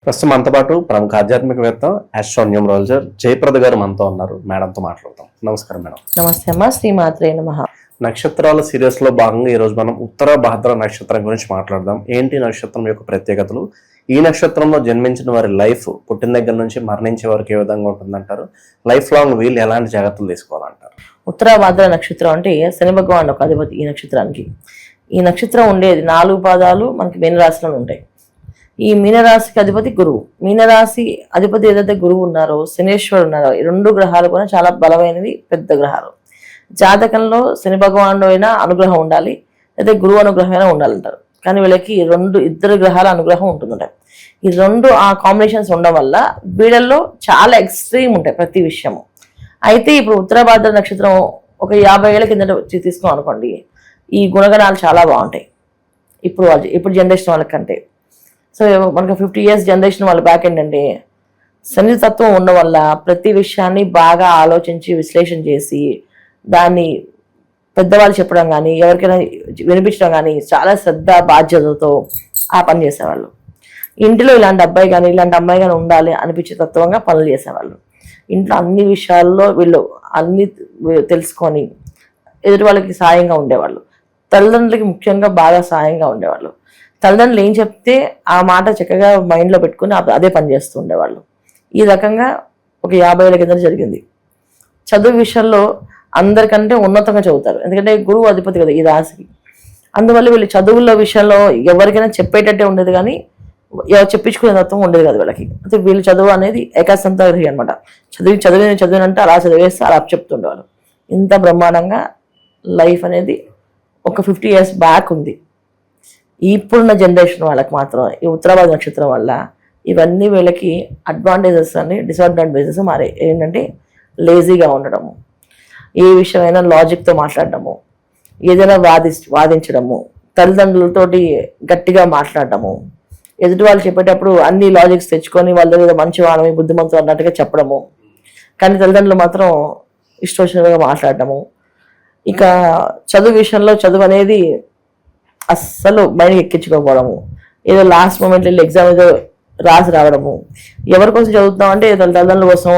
ప్రస్తుతం మనతో పాటు ప్రముఖ ఆధ్యాత్మికవేత్త ఆస్ట్రోన్యూమరాలజర్ జయప్రద గారు మనతో ఉన్నారు. మేడంతో మాట్లాడతాం. నమస్కారం మేడం. నమస్తే అమ్మా. శ్రీమాత్రే నమః. నక్షత్రాల సిరీస్ లో భాగంగా ఈ రోజు మనం ఉత్తర భాద్ర నక్షత్రం గురించి మాట్లాడదాం. ఏంటి నక్షత్రం యొక్క ప్రత్యేకతలు, ఈ నక్షత్రంలో జన్మించిన వారి లైఫ్ పుట్టిన దగ్గర నుంచి మరణించే వరకు ఏ విధంగా ఉంటుందంటారు, లైఫ్ లాంగ్ వీళ్ళు ఎలాంటి జాగ్రత్తలు తీసుకోవాలంటారు? ఉత్తర భాద్ర నక్షత్రం అంటే శని భగవాన్ ఒక అధిపతి ఈ నక్షత్రానికి. ఈ నక్షత్రం ఉండేది 4 పాదాలు మనకి మీనరాశిలో ఉంటాయి. ఈ మీనరాశికి అధిపతి గురువు. మీనరాశి అధిపతి ఏదైతే గురువు ఉన్నారో, శనేశ్వరుడు ఉన్నారో, ఈ 2 గ్రహాలు కూడా చాలా బలమైనవి, పెద్ద గ్రహాలు. జాతకంలో శని భగవానుడు అయినా అనుగ్రహం ఉండాలి, లేదా గురువు అనుగ్రహం అయినా ఉండాలంటారు. కానీ వీళ్ళకి ఇద్దరు గ్రహాల అనుగ్రహం ఉంటుందంట. ఈ 2 ఆ కాంబినేషన్స్ ఉండడం వల్ల వీళ్ళల్లో చాలా ఎక్స్ట్రీమ్ ఉంటాయి ప్రతి విషయము. అయితే ఇప్పుడు ఉత్తర భాద్ర నక్షత్రం ఒక 50 ఏళ్ల కిందట తీసుకున్నాం అనుకోండి, ఈ గుణగణాలు చాలా బాగుంటాయి. ఇప్పుడు జనరేషన్ వాళ్ళకంటే. సో మనకు 50 years జనరేషన్ వాళ్ళ బ్యాక్ ఏంటంటే శని తత్వం ఉండడం వల్ల ప్రతి విషయాన్ని బాగా ఆలోచించి విశ్లేషణ చేసి దాన్ని పెద్దవాళ్ళు చెప్పడం కానీ ఎవరికైనా వినిపించడం కానీ చాలా శ్రద్ధ బాధ్యతతో ఆ పని చేసేవాళ్ళు. ఇంటిలో ఇలాంటి అబ్బాయి కానీ ఇలాంటి అమ్మాయి కానీ ఉండాలి అనిపించే తత్వంగా పనులు చేసేవాళ్ళు. ఇంట్లో అన్ని విషయాల్లో వీళ్ళు అన్ని తెలుసుకొని ఎదుటి వాళ్ళకి సాయంగా ఉండేవాళ్ళు. తల్లిదండ్రులకి ముఖ్యంగా బాగా సాయంగా ఉండేవాళ్ళు. తల్లిదండ్రులు ఏం చెప్తే ఆ మాట చక్కగా మైండ్లో పెట్టుకుని అదే పని చేస్తూ ఉండేవాళ్ళు. ఈ రకంగా ఒక 50 ఏళ్ల కింద జరిగింది. చదువు విషయంలో అందరికంటే ఉన్నతంగా చదువుతారు, ఎందుకంటే గురువు అధిపతి కదా ఈ రాశికి. అందువల్ల వీళ్ళు చదువుల విషయంలో ఎవరికైనా చెప్పేటట్టే ఉండేది, కానీ చెప్పించుకునే తత్వం ఉండేది కదా వీళ్ళకి. అయితే వీళ్ళు చదువు అనేది ఏకాసంతగ్రహి అనమాట. చదివినంటే అలా చదివేస్తే అలా చెప్తుండేవాళ్ళు. ఇంత బ్రహ్మాండంగా లైఫ్ అనేది ఒక 50 years బ్యాక్ ఉంది. ఇప్పుడున్న జనరేషన్ వాళ్ళకి మాత్రం ఈ ఉత్తరాభాద్ర నక్షత్రం వల్ల ఇవన్నీ వీళ్ళకి అడ్వాంటేజెస్ అని డిసడ్వాంటేజెస్ మారాయి. ఏంటంటే లేజీగా ఉండడము, ఏ విషయమైనా లాజిక్తో మాట్లాడడము, ఏదైనా వాదించడము, తల్లిదండ్రులతోటి గట్టిగా మాట్లాడడము, ఎదుటి వాళ్ళు చెప్పేటప్పుడు అన్ని లాజిక్స్ తెచ్చుకొని వాళ్ళ మీద మంచి వాళ్ళని బుద్ధిమంతులు అన్నట్టుగా చెప్పడము, కానీ తల్లిదండ్రులు మాత్రం ఇష్టోచితంగా మాట్లాడటము. ఇక చదువు విషయంలో చదువు అనేది అస్సలు మైండ్కి ఎక్కించుకోకపోవడము, ఏదో లాస్ట్ మూమెంట్ వెళ్ళి ఎగ్జామ్ ఏదో రాసి రావడము, ఎవరి కోసం చదువుతున్నాం అంటే తల్లిదండ్రుల కోసం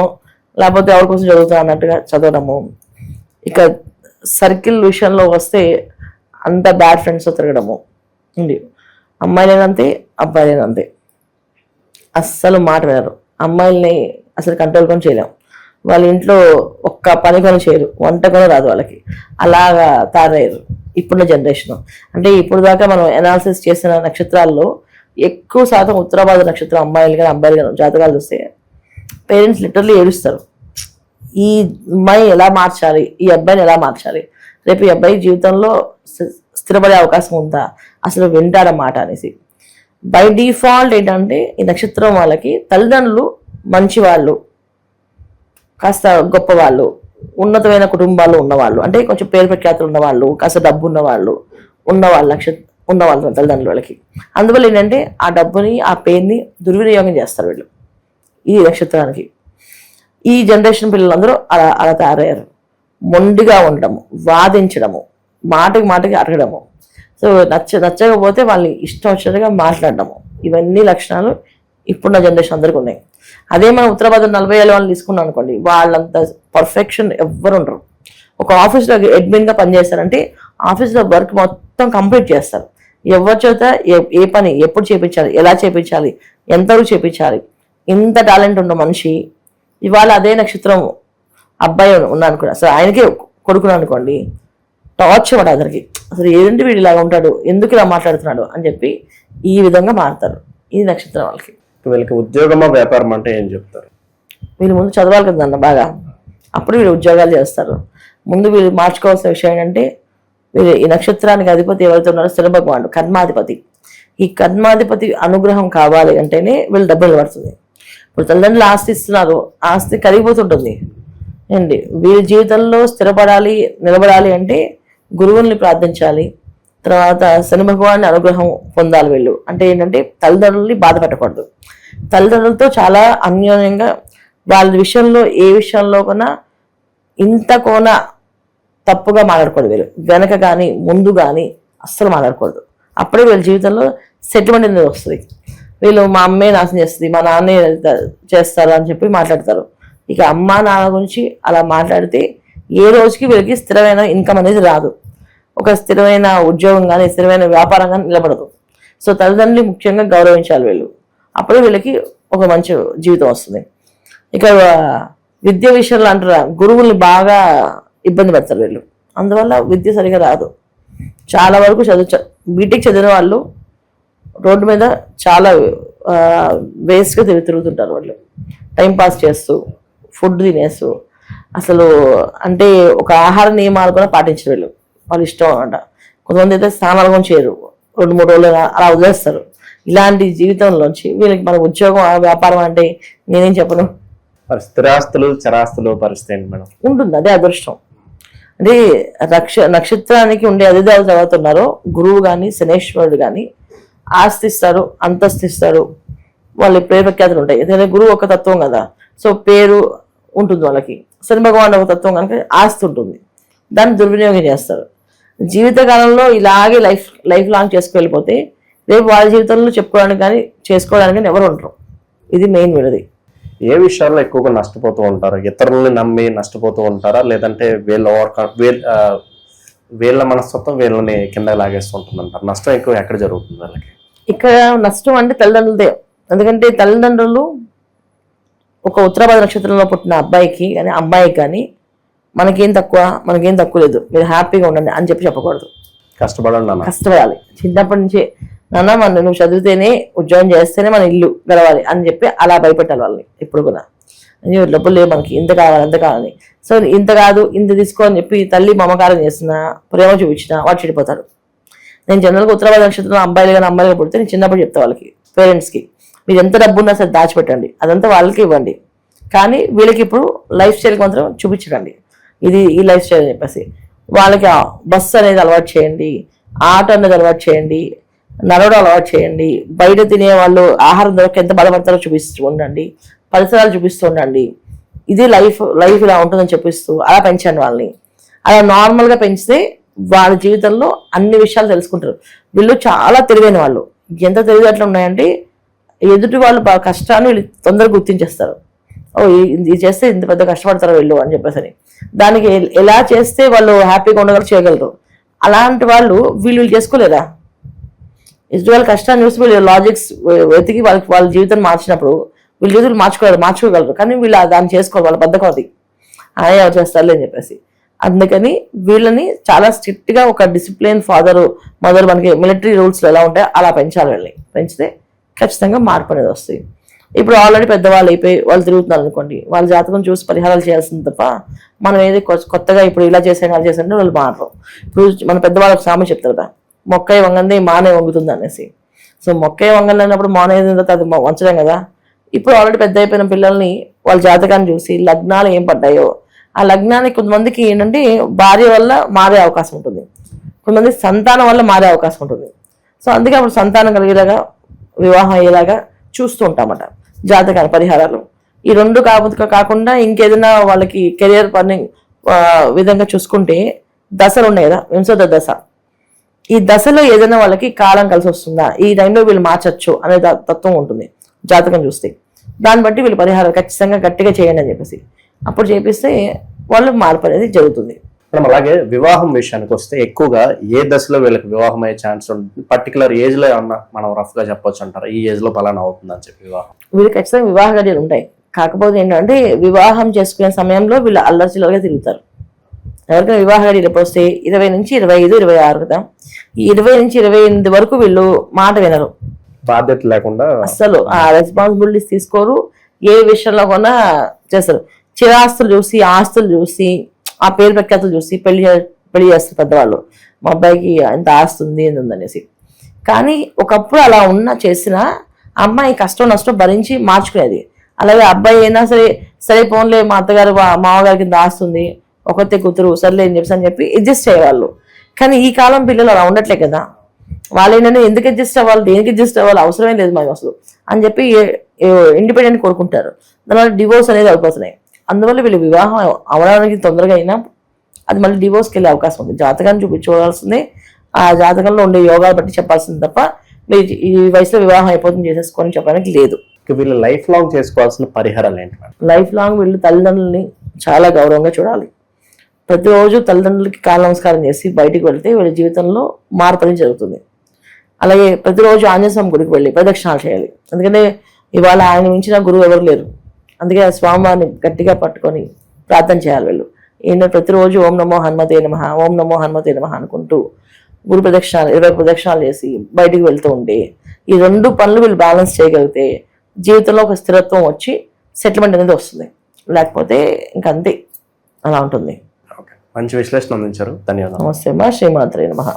లేకపోతే ఎవరి కోసం చదువుతాం అన్నట్టుగా చదవడము. ఇక సర్కిల్ విషయంలో వస్తే అంత బ్యాడ్ ఫ్రెండ్స్తో తిరగడము ఉంది. అమ్మాయిలేనంతే అబ్బాయిలేనంతే, అస్సలు మాట వినరు. అమ్మాయిల్ని అసలు కంట్రోల్ కొని చేయలేము. వాళ్ళ ఇంట్లో ఒక్క పని కొని చేయరు, వంట కొని రాదు వాళ్ళకి. అలాగా తయారయ్యారు ఇప్పుడున్న జనరేషన్. అంటే ఇప్పుడు దాకా మనం అనాలిసిస్ చేసిన నక్షత్రాల్లో ఎక్కువ శాతం ఉత్తరాభాద్ర నక్షత్రం అమ్మాయిలు కానీ అబ్బాయిలు కానీ జాతకాలు చూస్తే పేరెంట్స్ లిటరల్లీ ఏడుస్తారు. ఈ అమ్మాయి ఎలా మార్చాలి, ఈ అబ్బాయిని ఎలా మార్చాలి, రేపు ఈ అబ్బాయి జీవితంలో స్థిరపడే అవకాశం ఉందా, అసలు వింటారన్నమాట అనేసి. బై డిఫాల్ట్ ఏంటంటే ఈ నక్షత్రం వాళ్ళకి తల్లిదండ్రులు మంచివాళ్ళు, కాస్త గొప్పవాళ్ళు, ఉన్నతమైన కుటుంబాలు ఉన్నవాళ్ళు, అంటే కొంచెం పేరు ప్రఖ్యాతులు ఉన్నవాళ్ళు, కాస్త డబ్బు ఉన్నవాళ్ళు ఉన్నవాళ్ళు తల్లిదండ్రుల వాళ్ళకి. అందువల్ల ఏంటంటే ఆ డబ్బుని ఆ పేరుని దుర్వినియోగం చేస్తారు వీళ్ళు ఈ నక్షత్రానికి. ఈ జనరేషన్ పిల్లలందరూ అలా తయారయ్యారు. మొండిగా ఉండడము, వాదించడము, మాటకి అడగడము, సో నచ్చకపోతే వాళ్ళని ఇష్టం వచ్చినట్టుగా మాట్లాడడము, ఇవన్నీ లక్షణాలు ఇప్పుడున్న జనరేషన్ అందరికీ ఉన్నాయి. అదే మనం ఉత్తరాభాద్ర 40 ఏళ్ళ వాళ్ళని తీసుకున్నాం అనుకోండి, వాళ్ళంత పర్ఫెక్షన్ ఎవ్వరు ఉండరు. ఒక ఆఫీస్లో అడ్మిన్గా పనిచేస్తారంటే ఆఫీస్లో వర్క్ మొత్తం కంప్లీట్ చేస్తారు. ఎవరి చేత ఏ పని ఎప్పుడు చేయించాలి, ఎలా చేయించాలి, ఎంతవరకు చేయించాలి, ఇంత టాలెంట్ ఉన్న మనిషి ఇవాళ అదే నక్షత్రం అబ్బాయి ఉన్నానుకోండి, అసలు ఆయనకే కొడుకున్నాను అనుకోండి, టార్చర్ పడ అతనికి. అసలు ఏంటి వీడు ఇలాగా ఉంటాడు, ఎందుకు ఇలా మాట్లాడుతున్నాడు అని చెప్పి ఈ విధంగా మారుతారు ఈ నక్షత్రం వాళ్ళకి. వీళ్ళకి ఉద్యోగమా వ్యాపారం అంటే ఏం చెప్తారు? వీళ్ళు ముందు చదవాలి కదన్న బాగా, అప్పుడు వీళ్ళు ఉద్యోగాలు చేస్తారు. ముందు వీళ్ళు మార్చుకోవాల్సిన విషయం ఏంటంటే వీళ్ళు ఈ నక్షత్రానికి అధిపతి ఎవరైతే ఉన్నారో శని భగవానుడు కర్మాధిపతి. ఈ కర్మాధిపతి అనుగ్రహం కావాలి అంటేనే వీళ్ళు డబ్బులు పడుతుంది. ఇప్పుడు తల్లిదండ్రులు ఆస్తి ఇస్తున్నారు, ఆస్తి కరిగిపోతుంటుంది అండి. వీళ్ళ జీవితంలో స్థిరపడాలి, నిలబడాలి అంటే గురువుల్ని ప్రార్థించాలి, తర్వాత శని భగవాన్ని అనుగ్రహం పొందాలి వీళ్ళు. అంటే ఏంటంటే తల్లిదండ్రులని బాధ పెట్టకూడదు, తల్లిదండ్రులతో చాలా అన్యోన్యంగా వాళ్ళ విషయంలో ఏ విషయంలో కొన్నా ఇంత కోన తప్పుగా మాట్లాడకూడదు. వీళ్ళు వెనక కానీ ముందు కానీ అస్సలు మాట్లాడకూడదు. అప్పుడే వీళ్ళ జీవితంలో సెటిల్మెంట్ అనేది వస్తుంది. వీళ్ళు మా అమ్మే నాశనం చేస్తుంది, మా నాన్నే చేస్తారు అని చెప్పి మాట్లాడతారు. ఇక అమ్మ నాన్న గురించి అలా మాట్లాడితే ఏ రోజుకి వీళ్ళకి స్థిరమైన ఇన్కమ్ అనేది రాదు, ఒక స్థిరమైన ఉద్యోగం కానీ స్థిరమైన వ్యాపారం కానీ నిలబడదు. సో తల్లిదండ్రులు ముఖ్యంగా గౌరవించాలి వీళ్ళు, అప్పుడే వీళ్ళకి ఒక మంచి జీవితం వస్తుంది. ఇక విద్య విషయంలో అంటారా, గురువుల్ని బాగా ఇబ్బంది పెడతారు వీళ్ళు, అందువల్ల విద్య సరిగా రాదు. చాలా వరకు బీటెక్ చదివిన వాళ్ళు రోడ్డు మీద చాలా వేస్ట్గా తిరుగుతుంటారు. వాళ్ళు టైంపాస్ చేస్తూ ఫుడ్ తినేస్తూ అసలు అంటే ఒక ఆహార నియమాలు కూడా పాటించరు వీళ్ళు, వాళ్ళు ఇష్టం అనమాట. కొంతమంది అయితే స్నానాలు కూడా చేయరు, 2-3 రోజులు అలా వదిలేస్తారు. ఇలాంటి జీవితంలోంచి వీళ్ళకి మన ఉద్యోగం వ్యాపారం అంటే నేనేం చెప్పను. స్థిరాస్తులు చరాస్తులు పరిస్థితి ఏంటి మేడం? ఉంటుంది, అదే అదృష్టం. అంటే నక్షత్రానికి ఉండే అధిదేవత చదువుతున్నారో గురువు కానీ శనేశ్వరుడు కానీ ఆస్తి ఇస్తారు, అంతస్తు ఇస్తారు, వాళ్ళ పేరు ప్రఖ్యాతులు ఉంటాయి. ఎందుకంటే గురువు ఒక తత్వం కదా, సో పేరు ఉంటుంది వాళ్ళకి. శని భగవాన్ ఒక తత్వం కనుక ఆస్తి ఉంటుంది, దాన్ని దుర్వినియోగం చేస్తారు. జీవితకాలంలో ఇలాగే లైఫ్ లాంగ్ చేసుకెళ్ళిపోతే రేపు వాళ్ళ జీవితంలో చెప్పుకోవడానికి కానీ చేసుకోవడానికి కానీ ఎవరు ఉంటారు. ఇది మెయిన్ విడది. ఏ విషయాల్లో ఎక్కువగా నష్టపోతూ ఉంటారు? ఇతరులని నమ్మి నష్టపోతూ ఉంటారా, లేదంటే వీళ్ళ మనస్తత్వం వీళ్ళని కింద లాగేస్తూ ఉంటుందంటారు? నష్టం ఎక్కువ ఎక్కడ జరుగుతుంది వాళ్ళకి? ఇక్కడ నష్టం అంటే తల్లిదండ్రులదే. ఎందుకంటే తల్లిదండ్రులు ఒక ఉత్తరాభాద్ర నక్షత్రంలో పుట్టిన అబ్బాయికి కానీ అమ్మాయికి కానీ మనకేం తక్కువ లేదు, మీరు హ్యాపీగా ఉండండి అని చెప్పకూడదు. కష్టపడాలి చిన్నప్పటి నుంచే. నాన్న నువ్వు చదివితేనే ఉద్యోగం చేస్తేనే మన ఇల్లు గడవాలి అని చెప్పి అలా భయపెట్టాలి వాళ్ళని. ఇప్పుడు కూడా డబ్బులు లేవు మనకి, ఇంత కావాలి అంత కావాలి, సో ఇంత కాదు ఇంత తీసుకో అని చెప్పి తల్లి మమకారం చేస్తున్నా ప్రేమ చూపించినా వాడు చెడిపోతాడు. నేను జనరల్గా ఉత్తరాభాద్ర నక్షత్రంలో అబ్బాయిలు కానీ అమ్మాయిలు పుడితే నేను చిన్నప్పుడు చెప్తా వాళ్ళకి, పేరెంట్స్కి, మీరు ఎంత డబ్బు ఉన్నా సరే దాచిపెట్టండి, అదంతా వాళ్ళకి ఇవ్వండి, కానీ వీళ్ళకి ఇప్పుడు లైఫ్ స్టైల్కి మాత్రం చూపించకండి, ఇది ఈ లైఫ్ స్టైల్ అని చెప్పేసి. వాళ్ళకి బస్సు అనేది అలవాటు చేయండి, ఆటో అనేది అలవాటు చేయండి, నడవడం అలవాటు చేయండి, బయట తినే వాళ్ళు ఆహారం దొరక ఎంత బాధపడతారో చూపిస్తూ ఉండండి, పరిసరాలు చూపిస్తూ ఉండండి, ఇది లైఫ్ ఇలా ఉంటుందని చెప్పిస్తూ అలా పెంచండి వాళ్ళని. అలా నార్మల్గా పెంచితే వాళ్ళ జీవితంలో అన్ని విషయాలు తెలుసుకుంటారు. వీళ్ళు చాలా తెలివైన వాళ్ళు, ఎంత తెలివితేటలు ఉన్నాయంటే ఎదుటి వాళ్ళు కష్టాన్ని వీళ్ళు తొందరగా గుర్తించేస్తారు. ఇది చేస్తే ఇంత పెద్ద కష్టపడతారు వీళ్ళు అని చెప్పేసి, దానికి ఎలా చేస్తే వాళ్ళు హ్యాపీగా ఉండగలరు చేయగలరు. అలాంటి వాళ్ళు వీళ్ళు చేసుకోలేరా? ఎదుటి వాళ్ళ కష్టాన్ని చూసి వీళ్ళు లాజిక్స్ వెతికి వాళ్ళ జీవితాన్ని మార్చినప్పుడు వీళ్ళ జీవితాలు మార్చుకోగలరు, కానీ వీళ్ళు దాన్ని చేసుకోవాలి, వాళ్ళ బద్ధకం అది, ఎవరు చేస్తారులే అని చెప్పేసి. అందుకని వీళ్ళని చాలా స్ట్రిక్ట్గా ఒక డిసిప్లిన్ మదర్ మనకి మిలిటరీ రూల్స్లో ఎలా ఉంటాయో అలా పెంచాలి. వీళ్ళని పెంచితే ఖచ్చితంగా మార్పు అనేది వస్తుంది. ఇప్పుడు ఆల్రెడీ పెద్దవాళ్ళు అయిపోయి వాళ్ళు తిరుగుతున్నారు అనుకోండి, వాళ్ళ జాతకం చూసి పరిహారాలు చేయాల్సింది తప్ప మనం ఏది కొత్తగా ఇప్పుడు ఇలా చేసాను అలా చేసాను వాళ్ళు మారరు. ఇప్పుడు మన పెద్దవాళ్ళు ఒక సామెత చెప్తారు కదా, మొక్కై వంగంది మానే వంగుతుంది అనేసి. సో మొక్కై వంగనప్పుడు మానేది అది వంచడం కదా. ఇప్పుడు ఆల్రెడీ పెద్ద అయిపోయిన పిల్లల్ని వాళ్ళ జాతకాన్ని చూసి లగ్నాలు ఏం పడ్డాయో ఆ లగ్నానికి కొంతమందికి ఏంటంటే భార్య వల్ల మారే అవకాశం ఉంటుంది, కొంతమంది సంతానం వల్ల మారే అవకాశం ఉంటుంది. సో అందుకే అప్పుడు సంతానం కలిగేలాగా వివాహం అయ్యేలాగా చూస్తూ ఉంటామట జాతకాల పరిహారాలు. ఈ రెండు కాకుండా ఇంకేదైనా వాళ్ళకి కెరియర్ పర్నింగ్ విధంగా చూసుకుంటే దశలు ఉన్నాయి కదా, వింశోద దశ. ఈ దశలో ఏదైనా వాళ్ళకి కాలం కలిసి వస్తుందా, ఈ టైంలో వీళ్ళు మార్చచ్చు అనే తత్వం ఉంటుంది జాతకం చూస్తే. దాన్ని బట్టి వీళ్ళు పరిహారాలు ఖచ్చితంగా గట్టిగా చేయండి అని చెప్పేసి అప్పుడు చేపిస్తే వాళ్ళు మార్పు అనేది జరుగుతుంది. మనం అలాగే వివాహం విషయానికి వస్తే ఎక్కువగా ఏ దశలో వీళ్ళకి వివాహం అయ్యే ఛాన్స్ ఉంటుంది? పర్టికులర్ ఏజ్ లో ఏమన్నా మనం రఫ్ గా చెప్పొచ్చు అంటారా, ఈ ఏజ్ లో పలానా అవుతుంది అని చెప్పి వివాహం? వీళ్ళు ఖచ్చితంగా వివాహ గడియలు ఉంటాయి, కాకపోతే ఏంటంటే వివాహం చేసుకునే సమయంలో వీళ్ళు అల్లచిల్లరగా తిరుగుతారు. ఎవరికైనా వివాహ గడియలు ఎప్పుడు వస్తే 20 నుంచి 25, 26 కదా, ఈ 20 నుంచి 28 వరకు వీళ్ళు మాట వినరు, బాధ్యత లేకుండా అసలు ఆ రెస్పాన్సిబిలిటీస్ తీసుకోరు, ఏ విషయంలో కూడా చేస్తారు. చిరాస్తులు చూసి ఆస్తులు చూసి ఆ పేరు ప్రఖ్యాతులు చూసి పెళ్లి చేస్తారు పెద్దవాళ్ళు, మా అబ్బాయికి ఎంత ఆస్తి ఉంది ఏందనేసి. కానీ ఒకప్పుడు అలా చేసిన అమ్మాయి కష్టం నష్టం భరించి మార్చుకునేది. అలాగే అబ్బాయి అయినా సరే పోన్లే మా అత్తగారు మామగారికి ఇంత ఆస్తుంది, ఒకతే కూతురు సర్లే అని చెప్పి అడ్జస్ట్ అయ్యేవాళ్ళు. కానీ ఈ కాలం పిల్లలు అలా ఉండట్లే కదా, వాళ్ళు ఏంటంటే ఎందుకు అడ్జస్ట్ అవ్వాలి, దేనికి అడ్జస్ట్ అవ్వాలి, అవసరమే లేదు మాకు అసలు అని చెప్పి ఇండిపెండెంట్ కోరుకుంటారు. దానివల్ల డివోర్స్ అనేది అయిపోతున్నాయి. అందువల్ల వీళ్ళు వివాహం అవడానికి తొందరగా అయినా అది మళ్ళీ డివోర్స్కి వెళ్ళే అవకాశం ఉంది. జాతకాన్ని చూడాల్సిందే, ఆ జాతకంలో ఉండే యోగాలు బట్టి చెప్పాల్సింది తప్ప ఈ వయసులో వివాహం అయిపోతుంది చేసేసుకొని చెప్పడానికి లేదు. ఇక వీళ్ళు లైఫ్ లాంగ్ చేసుకోవాల్సిన పరిహారాలు ఏంటి మేడం? లైఫ్ లాంగ్ వీళ్ళు తల్లిదండ్రులని చాలా గౌరవంగా చూడాలి. ప్రతిరోజు తల్లిదండ్రులకి కాల నమస్కారం చేసి బయటికి వెళ్తే వీళ్ళ జీవితంలో మార్పు అనేది జరుగుతుంది. అలాగే ప్రతిరోజు ఆంజనేయ స్వామి గుడికి వెళ్ళి ప్రదక్షిణాలు చేయాలి. ఎందుకంటే ఇవాళ ఆయన మించిన గురువు ఎవరు లేరు. అందుకే ఆ స్వామివారిని గట్టిగా పట్టుకొని ప్రార్థన చేయాలి వీళ్ళు. ఈయన ప్రతిరోజు ఓం నమో హనుమతే నమః, ఓం నమో హనుమతే నమః అనుకుంటూ గురు ప్రదక్షిణాలు 20 ప్రదక్షిణాలు చేసి బయటికి వెళ్తూ ఉంటే ఈ 2 పనులు వీళ్ళు బ్యాలెన్స్ చేయగలిగితే జీవితంలో ఒక స్థిరత్వం వచ్చి సెటిల్మెంట్ అనేది వస్తుంది. లేకపోతే ఇంకంతే, అలా ఉంటుంది. మంచి విశ్లేషణ అందించారు, ధన్యవాదాలు. నమస్తే అమ్మా, శ్రీమాత్రే నమః.